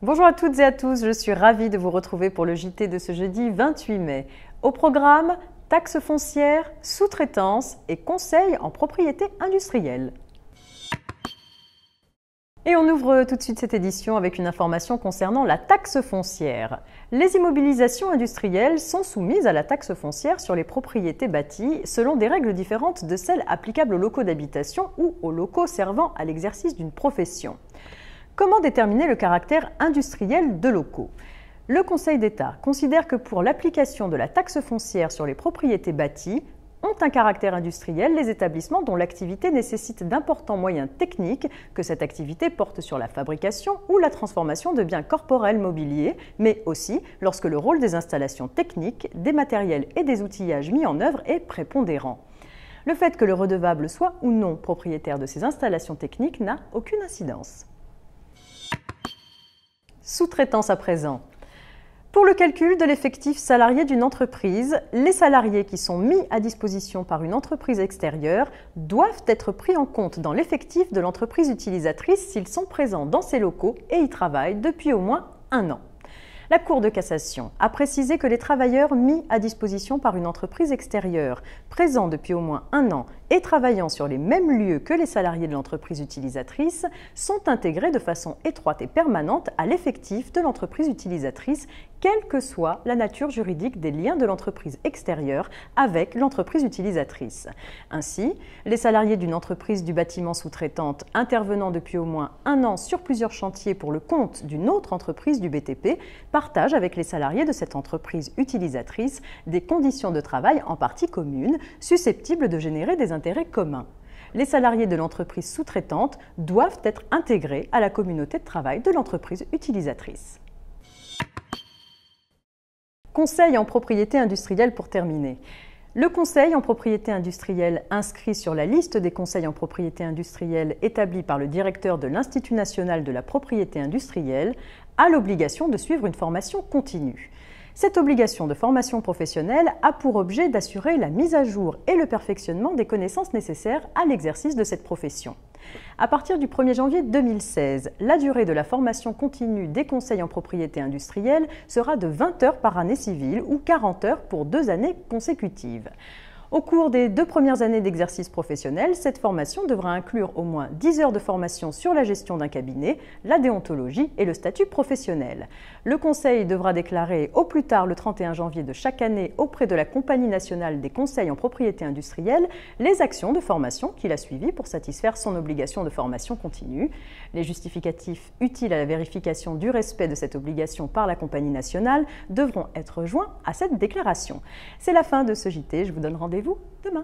Bonjour à toutes et à tous, je suis ravie de vous retrouver pour le JT de ce jeudi 28 mai. Au programme, taxes foncières, sous-traitance et conseils en propriété industrielle. Et on ouvre tout de suite cette édition avec une information concernant la taxe foncière. Les immobilisations industrielles sont soumises à la taxe foncière sur les propriétés bâties selon des règles différentes de celles applicables aux locaux d'habitation ou aux locaux servant à l'exercice d'une profession. Comment déterminer le caractère industriel de locaux ? Le Conseil d'État considère que pour l'application de la taxe foncière sur les propriétés bâties, ont un caractère industriel les établissements dont l'activité nécessite d'importants moyens techniques, que cette activité porte sur la fabrication ou la transformation de biens corporels mobiliers, mais aussi lorsque le rôle des installations techniques, des matériels et des outillages mis en œuvre est prépondérant. Le fait que le redevable soit ou non propriétaire de ces installations techniques n'a aucune incidence. Sous-traitance à présent. Pour le calcul de l'effectif salarié d'une entreprise, les salariés qui sont mis à disposition par une entreprise extérieure doivent être pris en compte dans l'effectif de l'entreprise utilisatrice s'ils sont présents dans ses locaux et y travaillent depuis au moins 1 an. La Cour de cassation a précisé que les travailleurs mis à disposition par une entreprise extérieure, présents depuis au moins 1 an et travaillant sur les mêmes lieux que les salariés de l'entreprise utilisatrice, sont intégrés de façon étroite et permanente à l'effectif de l'entreprise utilisatrice, quelle que soit la nature juridique des liens de l'entreprise extérieure avec l'entreprise utilisatrice. Ainsi, les salariés d'une entreprise du bâtiment sous-traitante intervenant depuis au moins 1 an sur plusieurs chantiers pour le compte d'une autre entreprise du BTP partagent avec les salariés de cette entreprise utilisatrice des conditions de travail en partie communes, susceptibles de générer des intérêts communs. Les salariés de l'entreprise sous-traitante doivent être intégrés à la communauté de travail de l'entreprise utilisatrice. Conseil en propriété industrielle pour terminer. Le conseil en propriété industrielle inscrit sur la liste des conseils en propriété industrielle établis par le directeur de l'Institut national de la propriété industrielle a l'obligation de suivre une formation continue. Cette obligation de formation professionnelle a pour objet d'assurer la mise à jour et le perfectionnement des connaissances nécessaires à l'exercice de cette profession. À partir du 1er janvier 2016, la durée de la formation continue des conseils en propriété industrielle sera de 20 heures par année civile ou 40 heures pour 2 années consécutives. Au cours des 2 premières années d'exercice professionnel, cette formation devra inclure au moins 10 heures de formation sur la gestion d'un cabinet, la déontologie et le statut professionnel. Le Conseil devra déclarer au plus tard le 31 janvier de chaque année auprès de la Compagnie nationale des conseils en propriété industrielle les actions de formation qu'il a suivies pour satisfaire son obligation de formation continue. Les justificatifs utiles à la vérification du respect de cette obligation par la Compagnie nationale devront être joints à cette déclaration. C'est la fin de ce JT, je vous donne rendez-vous demain.